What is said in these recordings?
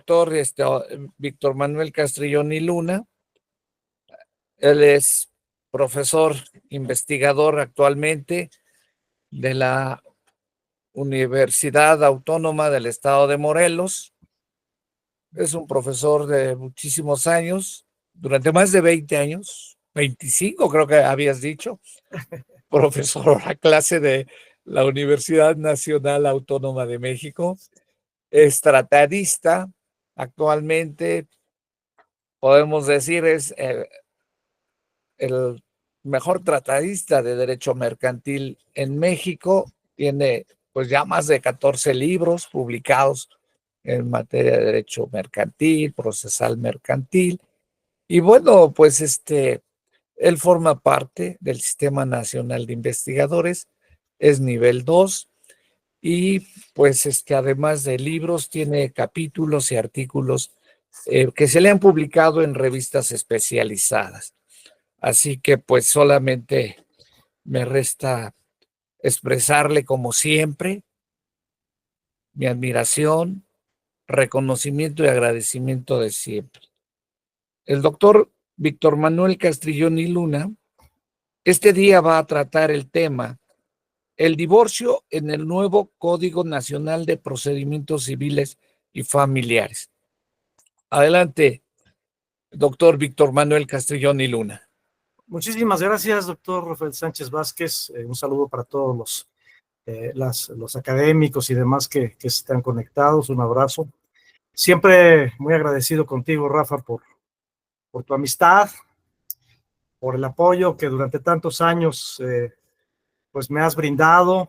doctor Víctor Manuel Castrillón Luna. Él es profesor investigador actualmente de la Universidad Autónoma del Estado de Morelos. Es un profesor de muchísimos años, durante más de 20 años, 25 creo que habías dicho, profesor a clase de la Universidad Nacional Autónoma de México. Es tratadista, actualmente podemos decir es el mejor tratadista de derecho mercantil en México. Tiene pues ya más de 14 libros publicados en materia de derecho mercantil, procesal mercantil. Y bueno, pues él forma parte del Sistema Nacional de Investigadores, es nivel 2 y pues además de libros tiene capítulos y artículos que se le han publicado en revistas especializadas. Así que pues solamente me resta expresarle como siempre mi admiración, reconocimiento y agradecimiento de siempre. El doctor Víctor Manuel Castrillón Luna este día va a tratar el tema el divorcio en el nuevo Código Nacional de Procedimientos Civiles y Familiares. Adelante, doctor Víctor Manuel Castrillón Luna. Muchísimas gracias, doctor Rafael Sánchez Vázquez. Un saludo para todos los académicos y demás que están conectados. Un abrazo. Siempre muy agradecido contigo, Rafa, por tu amistad, por el apoyo que durante tantos años pues me has brindado.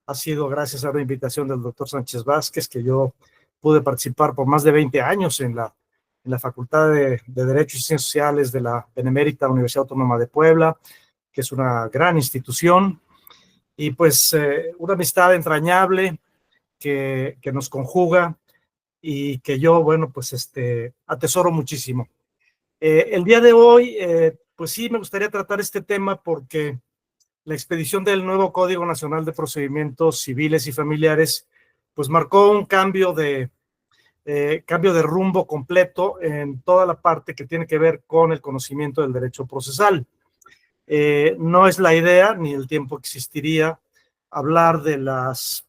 Ha sido gracias a la invitación del doctor Sánchez Vázquez que yo pude participar por más de 20 años en la Facultad de Derecho y Ciencias Sociales de la Benemérita Universidad Autónoma de Puebla, que es una gran institución, y pues una amistad entrañable que nos conjuga y que yo, bueno, pues atesoro muchísimo. El día de hoy, pues sí, me gustaría tratar este tema porque la expedición del nuevo Código Nacional de Procedimientos Civiles y Familiares, pues marcó un cambio de rumbo completo en toda la parte que tiene que ver con el conocimiento del derecho procesal. No es la idea, ni el tiempo existiría, hablar de las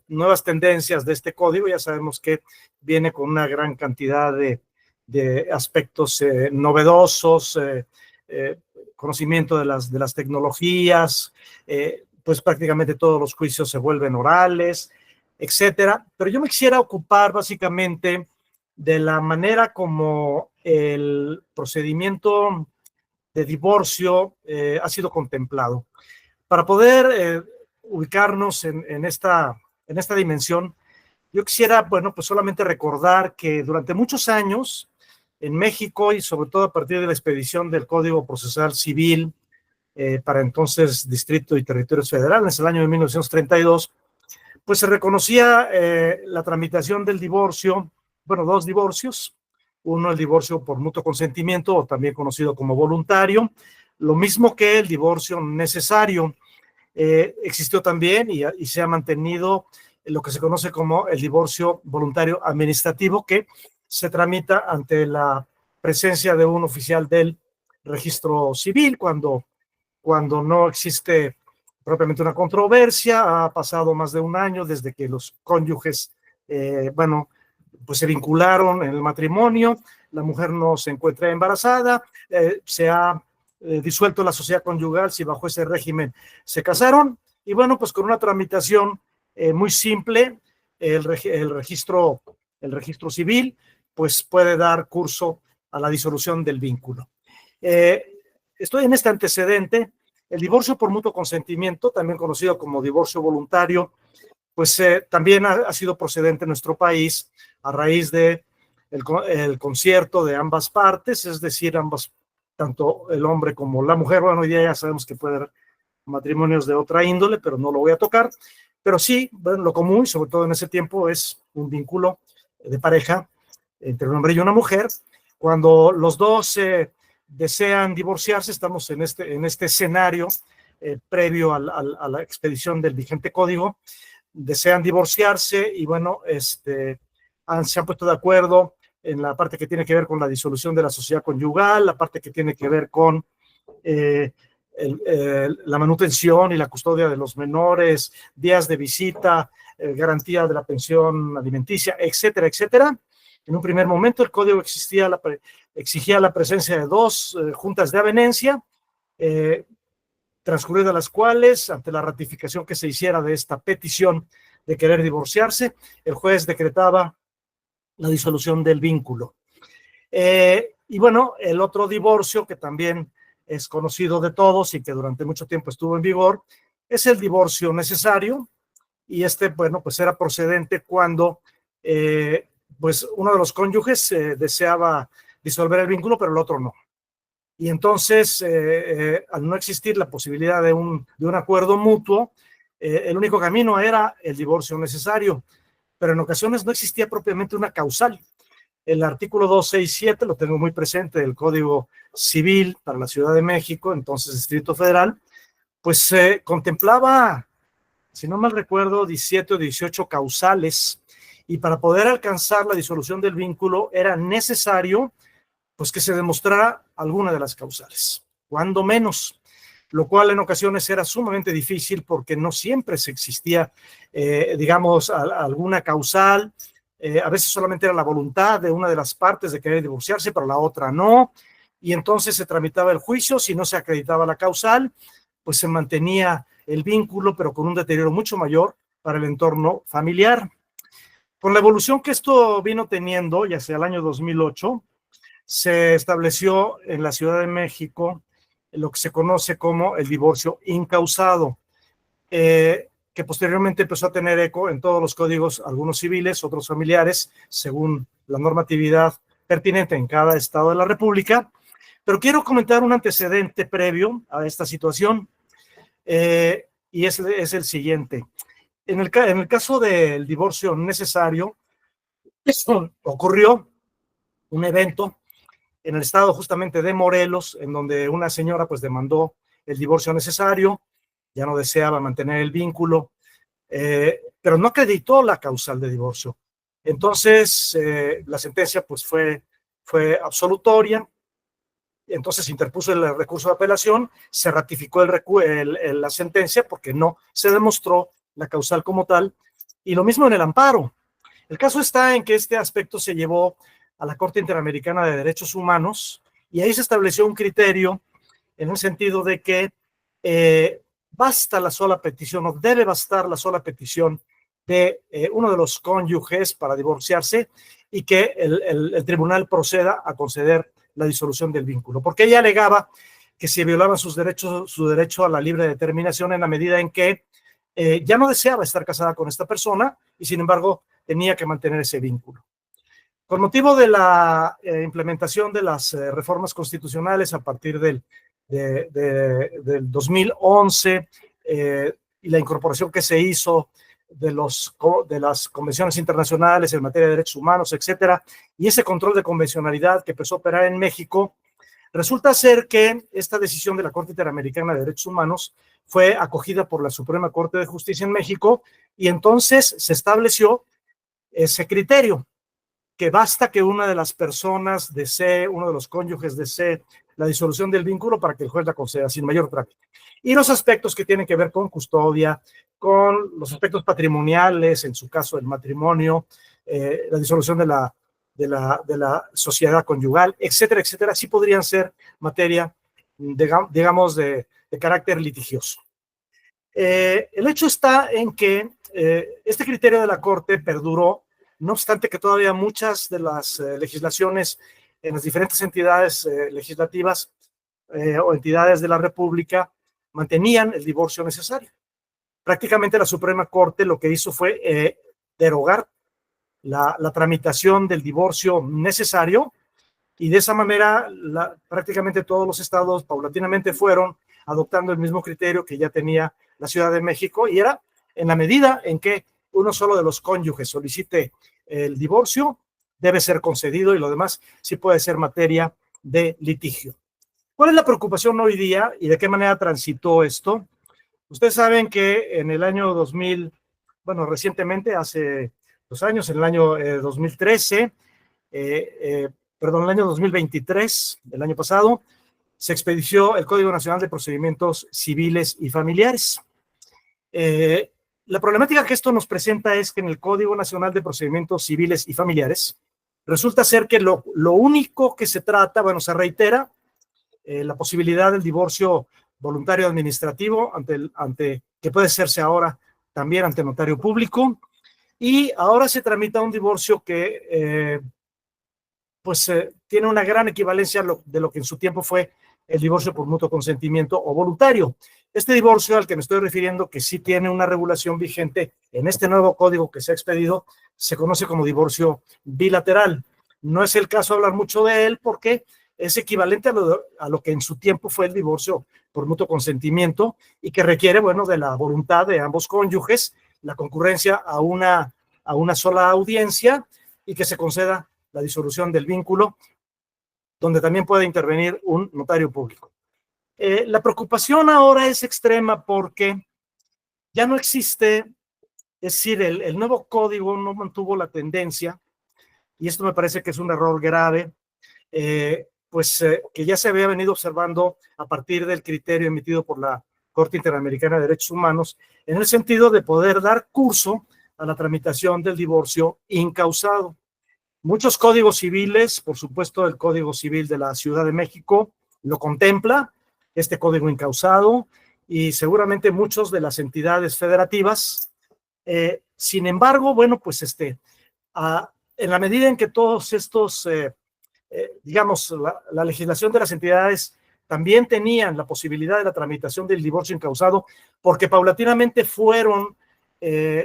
nuevas tendencias de este código. Ya sabemos que viene con una gran cantidad de aspectos novedosos, conocimiento de las tecnologías, pues prácticamente todos los juicios se vuelven orales, etcétera. Pero yo me quisiera ocupar básicamente de la manera como el procedimiento de divorcio ha sido contemplado. Para poder ubicarnos en esta dimensión, yo quisiera, bueno, pues solamente recordar que durante muchos años en México y sobre todo a partir de la expedición del Código Procesal Civil para entonces Distrito y Territorios Federales, en el año de 1932, pues se reconocía la tramitación del divorcio, bueno, dos divorcios, uno el divorcio por mutuo consentimiento o también conocido como voluntario, lo mismo que el divorcio necesario. Existió también y se ha mantenido lo que se conoce como el divorcio voluntario administrativo, que se tramita ante la presencia de un oficial del registro civil cuando no existe propiamente una controversia. Ha pasado más de un año desde que los cónyuges, bueno, pues se vincularon en el matrimonio, la mujer no se encuentra embarazada, se ha disuelto la sociedad conyugal si bajo ese régimen se casaron, y bueno, pues con una tramitación muy simple, el registro civil pues puede dar curso a la disolución del vínculo. Estoy en este antecedente. El divorcio por mutuo consentimiento, también conocido como divorcio voluntario, pues también ha sido procedente en nuestro país a raíz de el concierto de ambas partes, es decir, tanto el hombre como la mujer. Bueno, hoy día ya sabemos que puede haber matrimonios de otra índole, pero no lo voy a tocar. Pero sí, bueno, lo común, sobre todo en ese tiempo, es un vínculo de pareja entre un hombre y una mujer. Cuando los dos desean divorciarse, estamos en este escenario previo a la expedición del vigente código, desean divorciarse y bueno, se han puesto de acuerdo en la parte que tiene que ver con la disolución de la sociedad conyugal, la parte que tiene que ver con la manutención y la custodia de los menores, días de visita, garantía de la pensión alimenticia, etcétera, etcétera. En un primer momento el código exigía la presencia de 2 juntas de avenencia, transcurridas las cuales, ante la ratificación que se hiciera de esta petición de querer divorciarse, el juez decretaba la disolución del vínculo. Y bueno, el otro divorcio que también es conocido de todos y que durante mucho tiempo estuvo en vigor, es el divorcio necesario, y bueno, pues era procedente cuando pues uno de los cónyuges deseaba disolver el vínculo, pero el otro no. Y entonces, al no existir la posibilidad de un acuerdo mutuo, el único camino era el divorcio necesario, pero en ocasiones no existía propiamente una causal. El artículo 267, lo tengo muy presente, del Código Civil para la Ciudad de México, entonces Distrito Federal, pues contemplaba, si no mal recuerdo, 17 o 18 causales, y para poder alcanzar la disolución del vínculo era necesario pues que se demostrara alguna de las causales, cuando menos, lo cual en ocasiones era sumamente difícil porque no siempre se existía, digamos, alguna causal. A veces solamente era la voluntad de una de las partes de querer divorciarse, pero la otra no, y entonces se tramitaba el juicio. Si no se acreditaba la causal, pues se mantenía el vínculo, pero con un deterioro mucho mayor para el entorno familiar. Con la evolución que esto vino teniendo, ya sea el año 2008, se estableció en la Ciudad de México lo que se conoce como el divorcio incausado, que posteriormente empezó a tener eco en todos los códigos, algunos civiles, otros familiares, según la normatividad pertinente en cada estado de la República. Pero quiero comentar un antecedente previo a esta situación, y es el siguiente. En el caso del divorcio necesario, ocurrió un evento en el estado justamente de Morelos, en donde una señora pues demandó el divorcio necesario, ya no deseaba mantener el vínculo, pero no acreditó la causal de divorcio. Entonces, la sentencia pues fue absolutoria. Entonces interpuso el recurso de apelación, se ratificó la sentencia porque no se demostró la causal como tal, y lo mismo en el amparo. El caso está en que este aspecto se llevó a la Corte Interamericana de Derechos Humanos, y ahí se estableció un criterio en el sentido de que basta la sola petición, o debe bastar la sola petición de uno de los cónyuges para divorciarse, y que el tribunal proceda a conceder la disolución del vínculo, porque ella alegaba que se violaban su derecho a la libre determinación en la medida en que ya no deseaba estar casada con esta persona y sin embargo tenía que mantener ese vínculo. Con motivo de la implementación de las reformas constitucionales a partir del 2011 y la incorporación que se hizo de las convenciones internacionales en materia de derechos humanos, etcétera, y ese control de convencionalidad que empezó a operar en México, resulta ser que esta decisión de la Corte Interamericana de Derechos Humanos fue acogida por la Suprema Corte de Justicia en México, y entonces se estableció ese criterio, que basta que una de las personas desee, uno de los cónyuges desee la disolución del vínculo para que el juez la conceda sin mayor trámite. Y los aspectos que tienen que ver con custodia, con los aspectos patrimoniales, en su caso el matrimonio, la disolución de la sociedad conyugal, etcétera, etcétera, sí podrían ser materia, digamos, de carácter litigioso. El hecho está en que este criterio de la Corte perduró, no obstante que todavía muchas de las legislaciones en las diferentes entidades legislativas o entidades de la República mantenían el divorcio necesario. Prácticamente la Suprema Corte lo que hizo fue derogar la tramitación del divorcio necesario, y de esa manera prácticamente todos los estados paulatinamente fueron adoptando el mismo criterio que ya tenía la Ciudad de México, y era en la medida en que uno solo de los cónyuges solicite el divorcio, debe ser concedido, y lo demás sí puede ser materia de litigio. ¿Cuál es la preocupación hoy día y de qué manera transitó esto? Ustedes saben que en el año 2000, bueno, recientemente, hace años, en el año 2013, perdón, el año 2023, el año pasado, se expedició el Código Nacional de Procedimientos Civiles y Familiares. La problemática que esto nos presenta es que en el Código Nacional de Procedimientos Civiles y Familiares resulta ser que lo único que se trata, bueno, se reitera la posibilidad del divorcio voluntario administrativo que puede hacerse ahora también ante notario público, y ahora se tramita un divorcio que tiene una gran equivalencia de lo que en su tiempo fue el divorcio por mutuo consentimiento o voluntario. Este divorcio al que me estoy refiriendo, que sí tiene una regulación vigente en este nuevo código que se ha expedido, se conoce como divorcio bilateral. No es el caso hablar mucho de él porque es equivalente a lo que en su tiempo fue el divorcio por mutuo consentimiento y que requiere, bueno, de la voluntad de ambos cónyuges, la concurrencia a una sola audiencia y que se conceda la disolución del vínculo, donde también puede intervenir un notario público. La preocupación ahora es extrema porque ya no existe, es decir, el nuevo código no mantuvo la tendencia, y esto me parece que es un error grave, que ya se había venido observando a partir del criterio emitido por la Corte Interamericana de Derechos Humanos, en el sentido de poder dar curso a la tramitación del divorcio incausado. Muchos códigos civiles, por supuesto el Código Civil de la Ciudad de México lo contempla, este código incausado, y seguramente muchos de las entidades federativas. Sin embargo, bueno, pues en la medida en que todos estos, digamos, la legislación de las entidades también tenían la posibilidad de la tramitación del divorcio incausado, porque paulatinamente fueron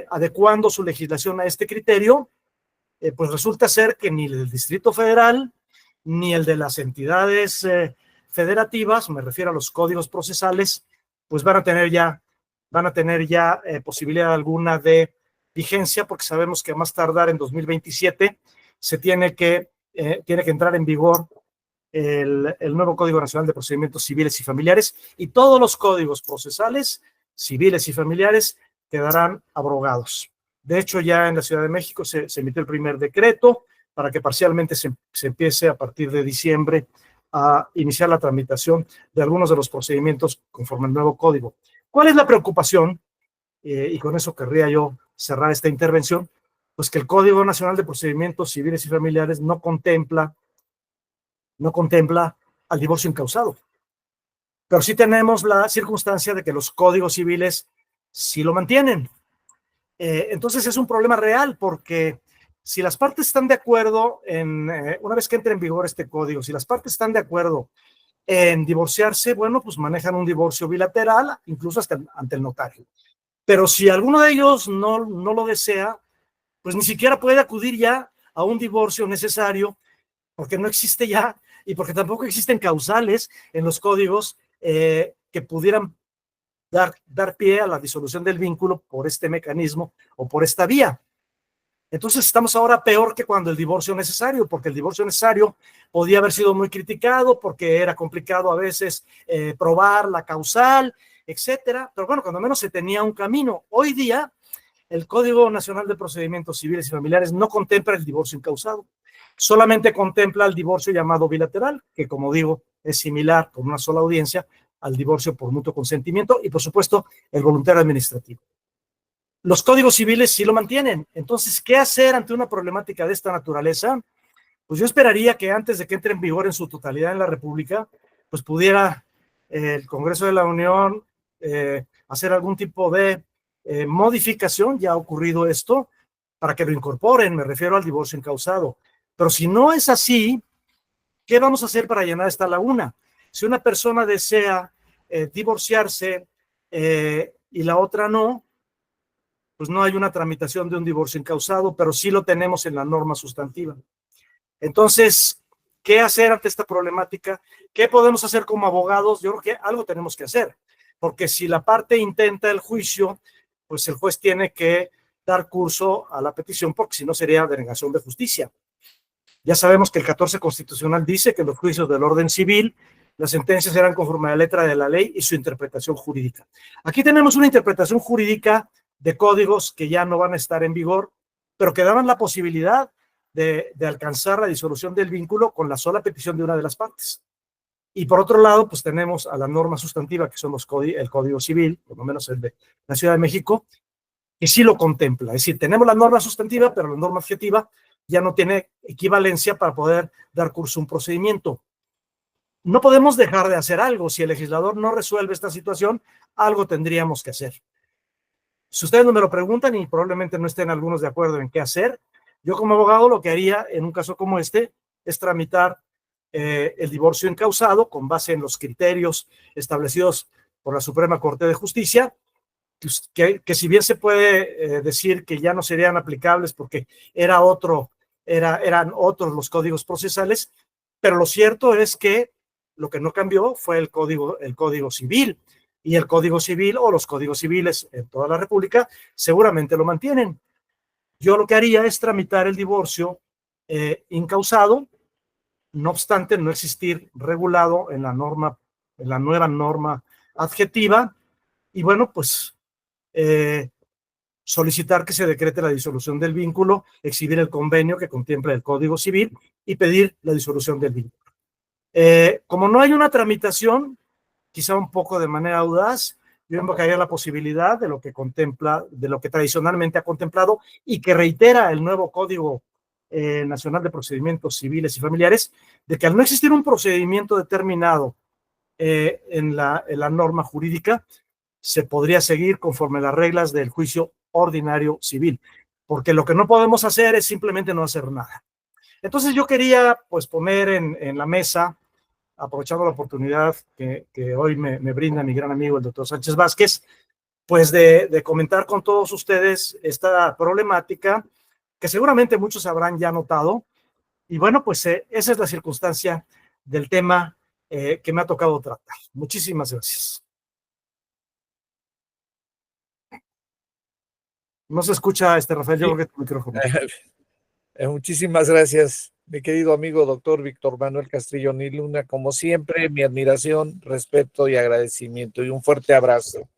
adecuando su legislación a este criterio, pues resulta ser que ni el del Distrito Federal, ni el de las entidades federativas, me refiero a los códigos procesales, pues van a tener ya posibilidad alguna de vigencia, porque sabemos que a más tardar en 2027 se tiene que entrar en vigor el nuevo Código Nacional de Procedimientos Civiles y Familiares, y todos los códigos procesales, civiles y familiares, quedarán abrogados. De hecho, ya en la Ciudad de México se emitió el primer decreto para que parcialmente se empiece a partir de diciembre a iniciar la tramitación de algunos de los procedimientos conforme al nuevo código. ¿Cuál es la preocupación? Y con eso querría yo cerrar esta intervención, pues que el Código Nacional de Procedimientos Civiles y Familiares no contempla al divorcio incausado. Pero sí tenemos la circunstancia de que los códigos civiles sí lo mantienen. Entonces es un problema real, porque si las partes están de acuerdo una vez que entre en vigor este código, si las partes están de acuerdo en divorciarse, bueno, pues manejan un divorcio bilateral, incluso hasta ante el notario. Pero si alguno de ellos no lo desea, pues ni siquiera puede acudir ya a un divorcio necesario, porque no existe ya, y porque tampoco existen causales en los códigos que pudieran dar pie a la disolución del vínculo por este mecanismo o por esta vía. Entonces estamos ahora peor que cuando el divorcio necesario, porque el divorcio necesario podía haber sido muy criticado porque era complicado a veces probar la causal, etcétera. Pero bueno, cuando menos se tenía un camino. Hoy día, el Código Nacional de Procedimientos Civiles y Familiares no contempla el divorcio incausado. Solamente contempla el divorcio llamado bilateral, que como digo, es similar con una sola audiencia al divorcio por mutuo consentimiento, y por supuesto el voluntario administrativo. Los códigos civiles sí lo mantienen. Entonces, ¿qué hacer ante una problemática de esta naturaleza? Pues yo esperaría que antes de que entre en vigor en su totalidad en la República, pues pudiera el Congreso de la Unión hacer algún tipo de modificación. Ya ha ocurrido esto, para que lo incorporen, me refiero al divorcio incausado. Pero si no es así, ¿qué vamos a hacer para llenar esta laguna? Si una persona desea divorciarse y la otra no, pues no hay una tramitación de un divorcio incausado, pero sí lo tenemos en la norma sustantiva. Entonces, ¿qué hacer ante esta problemática? ¿Qué podemos hacer como abogados? Yo creo que algo tenemos que hacer, porque si la parte intenta el juicio, pues el juez tiene que dar curso a la petición, porque si no sería denegación de justicia. Ya sabemos que el 14 constitucional dice que los juicios del orden civil, las sentencias serán conforme a la letra de la ley y su interpretación jurídica. Aquí tenemos una interpretación jurídica de códigos que ya no van a estar en vigor, pero que daban la posibilidad de alcanzar la disolución del vínculo con la sola petición de una de las partes. Y por otro lado, pues tenemos a la norma sustantiva, que son el Código Civil, por lo menos el de la Ciudad de México, que sí lo contempla. Es decir, tenemos la norma sustantiva, pero la norma objetiva ya no tiene equivalencia para poder dar curso a un procedimiento. No podemos dejar de hacer algo. Si el legislador no resuelve esta situación, algo tendríamos que hacer. Si ustedes no me lo preguntan y probablemente no estén algunos de acuerdo en qué hacer, yo como abogado lo que haría en un caso como este es tramitar el divorcio encausado con base en los criterios establecidos por la Suprema Corte de Justicia, que si bien se puede decir que ya no serían aplicables porque eran otros los códigos procesales, pero lo cierto es que lo que no cambió fue el código civil, y el Código Civil o los códigos civiles en toda la República seguramente lo mantienen. Yo lo que haría es tramitar el divorcio incausado, no obstante no existir regulado en la nueva norma adjetiva, y bueno, pues solicitar que se decrete la disolución del vínculo, exhibir el convenio que contempla el Código Civil y pedir la disolución del vínculo. Como no hay una tramitación, quizá un poco de manera audaz, yo invocaría la posibilidad de lo que tradicionalmente ha contemplado y que reitera el nuevo Código Nacional de Procedimientos Civiles y Familiares, de que al no existir un procedimiento determinado en la norma jurídica, se podría seguir conforme las reglas del juicio ordinario civil, porque lo que no podemos hacer es simplemente no hacer nada. Entonces yo quería pues poner en la mesa, aprovechando la oportunidad que hoy me brinda mi gran amigo el doctor Sánchez Vázquez, pues de comentar con todos ustedes esta problemática que seguramente muchos habrán ya notado. Y bueno, pues esa es la circunstancia del tema que me ha tocado tratar. Muchísimas gracias. No se escucha, Rafael, yo creo que tu micrófono. Muchísimas gracias, mi querido amigo doctor Víctor Manuel Castrillón y Luna. Como siempre, mi admiración, respeto y agradecimiento, y un fuerte abrazo.